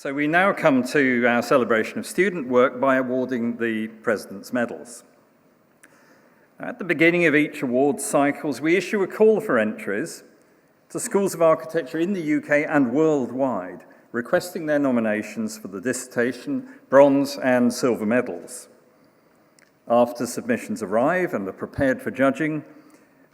So we now come to our celebration of student work by awarding the President's Medals. At the beginning of each awards cycles, we issue a call for entries to schools of architecture in the UK and worldwide, requesting their nominations for the Dissertation, Bronze and Silver medals. After submissions arrive and are prepared for judging,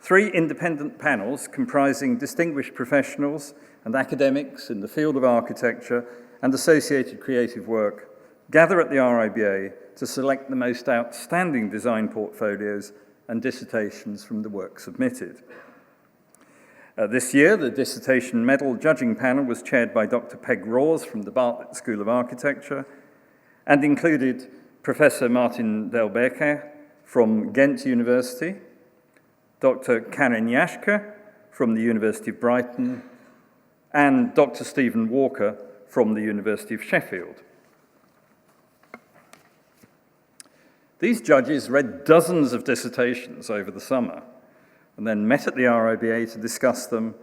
3 independent panels comprising distinguished professionals and academics in the field of architecture and associated creative work gather at the RIBA to select the most outstanding design portfolios and dissertations from the work submitted. This year, the Dissertation Medal judging panel was chaired by Dr. Peg Rawes from the Bartlett School of Architecture and included Professor Martin Delbeke from Ghent University, Dr. Karin Jaschke from the University of Brighton, and Dr. Stephen Walker from the University of Sheffield. These judges read dozens of dissertations over the summer and then met at the RIBA to discuss them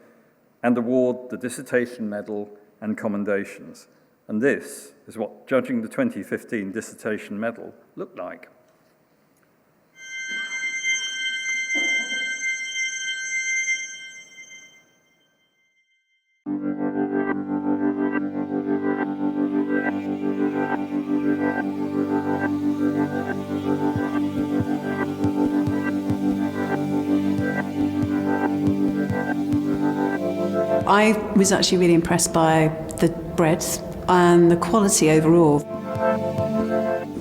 and award the Dissertation Medal and commendations. And this is what judging the 2015 Dissertation Medal looked like. I was actually really impressed by the breadth and the quality overall.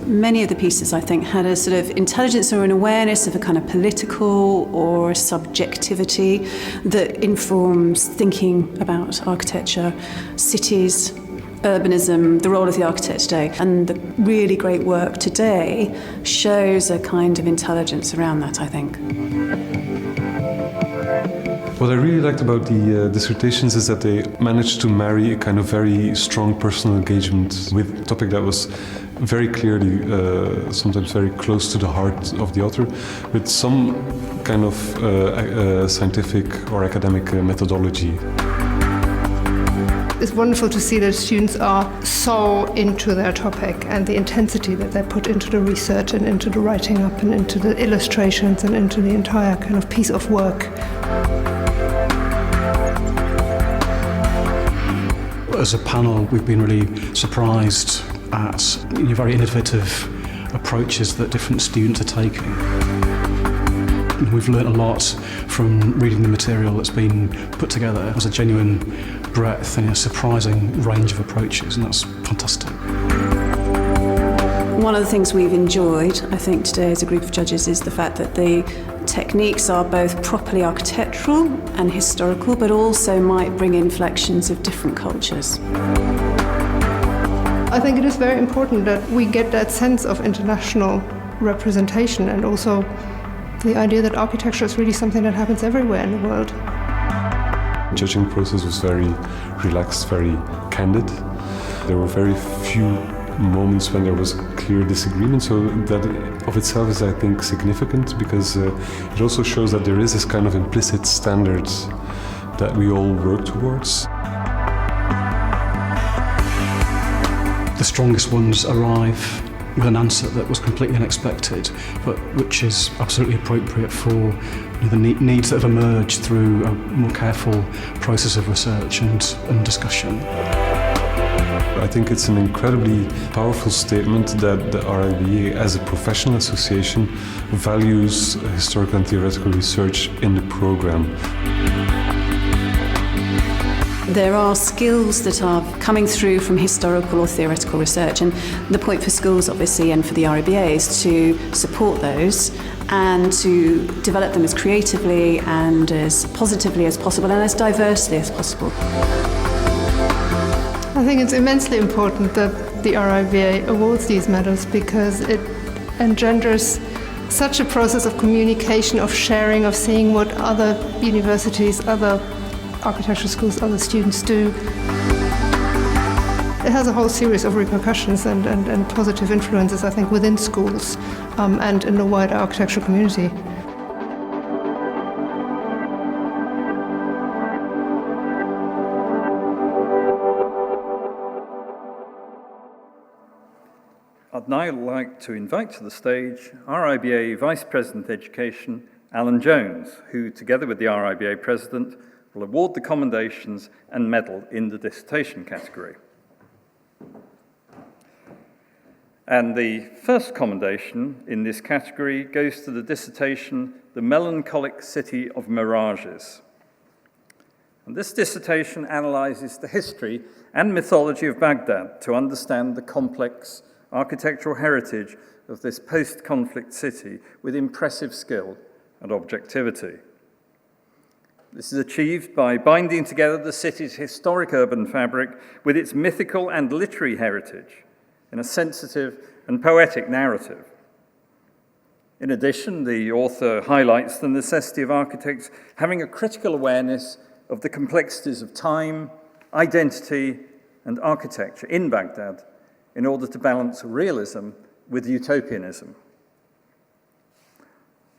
Many of the pieces, I think, had a sort of intelligence or an awareness of a kind of political or subjectivity that informs thinking about architecture, cities, urbanism, the role of the architect today. And the really great work today shows a kind of intelligence around that, I think. What I really liked about the dissertations is that they managed to marry a kind of very strong personal engagement with a topic that was very clearly, sometimes very close to the heart of the author, with some kind of scientific or academic methodology. It's wonderful to see that students are so into their topic and the intensity that they put into the research and into the writing up and into the illustrations and into the entire kind of piece of work. As a panel, we've been really surprised at very innovative approaches that different students are taking. We've learnt a lot from reading the material that's been put together. It was a genuine breadth and a surprising range of approaches, and that's fantastic. One of the things we've enjoyed, I think, today as a group of judges is the fact that the techniques are both properly architectural and historical, but also might bring inflections of different cultures. I think it is very important that we get that sense of international representation and also the idea that architecture is really something that happens everywhere in the world. The judging process was very relaxed, very candid. There were very few moments when there was clear disagreement, so that of itself is, I think, significant because it also shows that there is this kind of implicit standard that we all work towards. The strongest ones arrive with an answer that was completely unexpected, but which is absolutely appropriate for the needs that have emerged through a more careful process of research and discussion. I think it's an incredibly powerful statement that the RIBA, as a professional association, values historical and theoretical research in the program. There are skills that are coming through from historical or theoretical research, and the point for schools, obviously, and for the RIBA is to support those and to develop them as creatively and as positively as possible and as diversely as possible. I think it's immensely important that the RIBA awards these medals because it engenders such a process of communication, of sharing, of seeing what other universities, other architectural schools, other students do. It has a whole series of repercussions and positive influences, I think, within schools and in the wider architectural community. I'd now like to invite to the stage RIBA Vice President Education, Alan Jones, who, together with the RIBA President, will award the commendations and medal in the dissertation category. And the first commendation in this category goes to the dissertation, The Melancholic City of Mirages. And this dissertation analyses the history and mythology of Baghdad to understand the complex architectural heritage of this post-conflict city with impressive skill and objectivity. This is achieved by binding together the city's historic urban fabric with its mythical and literary heritage in a sensitive and poetic narrative. In addition, the author highlights the necessity of architects having a critical awareness of the complexities of time, identity, and architecture in Baghdad in order to balance realism with utopianism.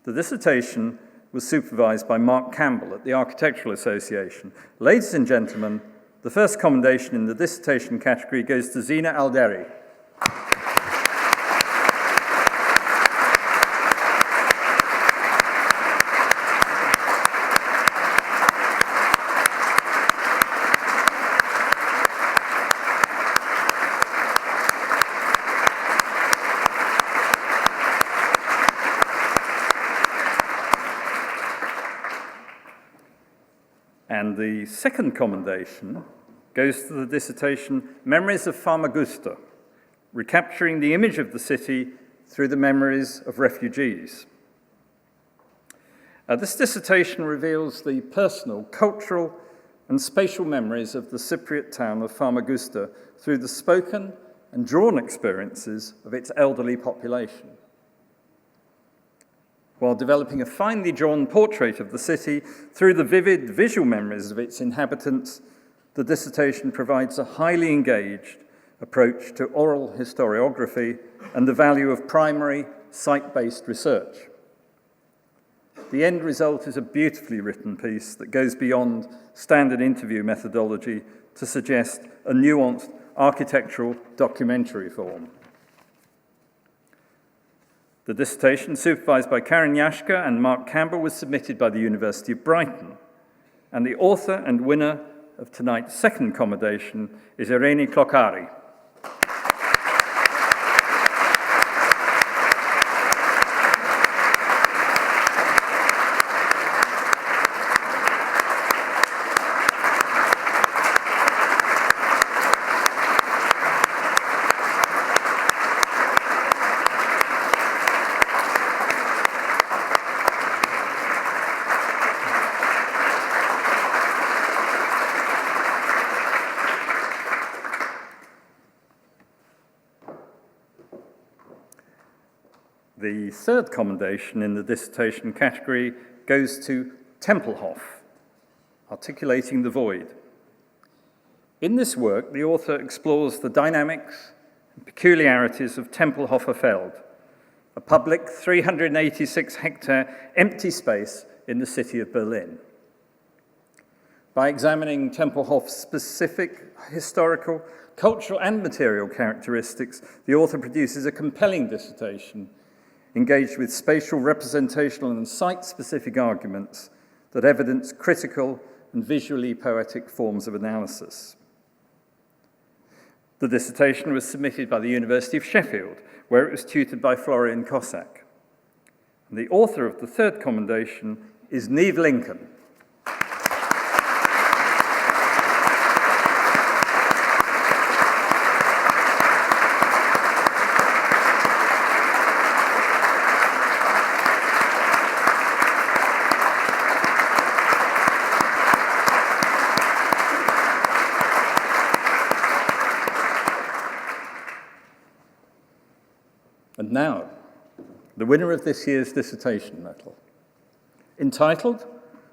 The dissertation was supervised by Mark Campbell at the Architectural Association. Ladies and gentlemen, the first commendation in the dissertation category goes to Zina Alderi. And the second commendation goes to the dissertation, Memories of Famagusta, recapturing the image of the city through the memories of refugees. This dissertation reveals the personal, cultural, and spatial memories of the Cypriot town of Famagusta through the spoken and drawn experiences of its elderly population. While developing a finely drawn portrait of the city through the vivid visual memories of its inhabitants, the dissertation provides a highly engaged approach to oral historiography and the value of primary site-based research. The end result is a beautifully written piece that goes beyond standard interview methodology to suggest a nuanced architectural documentary form. The dissertation, supervised by Karen Yashka and Mark Campbell, was submitted by the University of Brighton, and the author and winner of tonight's second commendation is Irene Klokari. The third commendation in the dissertation category goes to Tempelhof, Articulating the Void. In this work, the author explores the dynamics and peculiarities of Tempelhofer Feld, a public 386-hectare empty space in the city of Berlin. By examining Tempelhof's specific historical, cultural, and material characteristics, the author produces a compelling dissertation engaged with spatial, representational, and site-specific arguments that evidence critical and visually poetic forms of analysis. The dissertation was submitted by the University of Sheffield, where it was tutored by Florian Cossack. And the author of the third commendation is Neve Lincoln. And now, the winner of this year's dissertation medal. Entitled,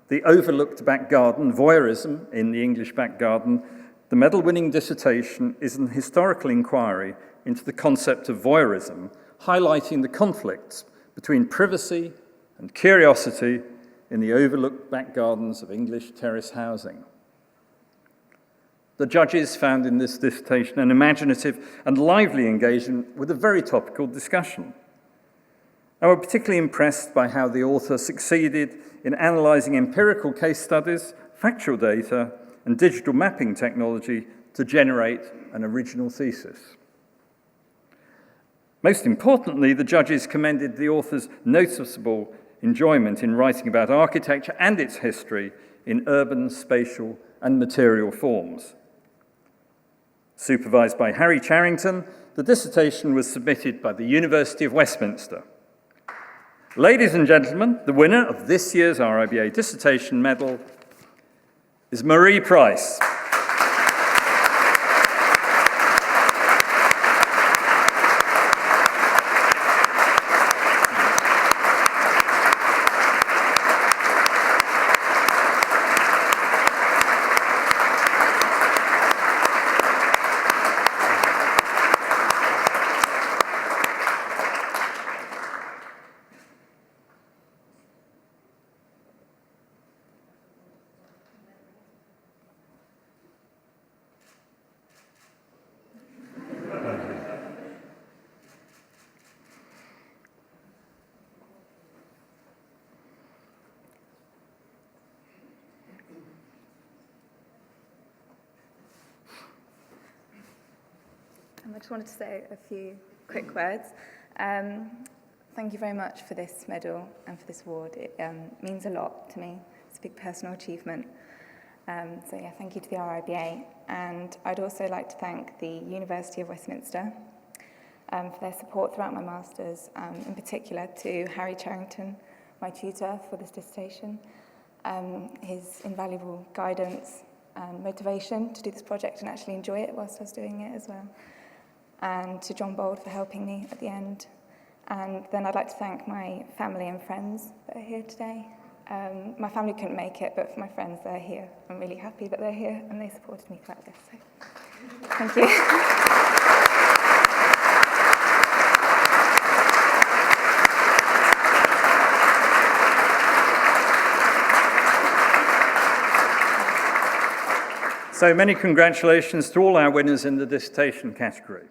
The Overlooked Back Garden, Voyeurism in the English Back Garden, the medal-winning dissertation is an historical inquiry into the concept of voyeurism, highlighting the conflicts between privacy and curiosity in the overlooked back gardens of English terrace housing. The judges found in this dissertation an imaginative and lively engagement with a very topical discussion. I was particularly impressed by how the author succeeded in analysing empirical case studies, factual data, and digital mapping technology to generate an original thesis. Most importantly, the judges commended the author's noticeable enjoyment in writing about architecture and its history in urban, spatial, and material forms. Supervised by Harry Charrington, the dissertation was submitted by the University of Westminster. Ladies and gentlemen, the winner of this year's RIBA Dissertation Medal is Marie Price. I just wanted to say a few quick words. Thank you very much for this medal and for this award. It means a lot to me. It's a big personal achievement. So yeah, thank you to the RIBA. And I'd also like to thank the University of Westminster for their support throughout my Masters, in particular to Harry Charrington, my tutor for this dissertation, his invaluable guidance and motivation to do this project and actually enjoy it whilst I was doing it as well. And to John Bold for helping me at the end. And then I'd like to thank my family and friends that are here today. My family couldn't make it, but for my friends, they're here. I'm really happy that they're here and they supported me throughout this. So thank you. So many congratulations to all our winners in the dissertation category.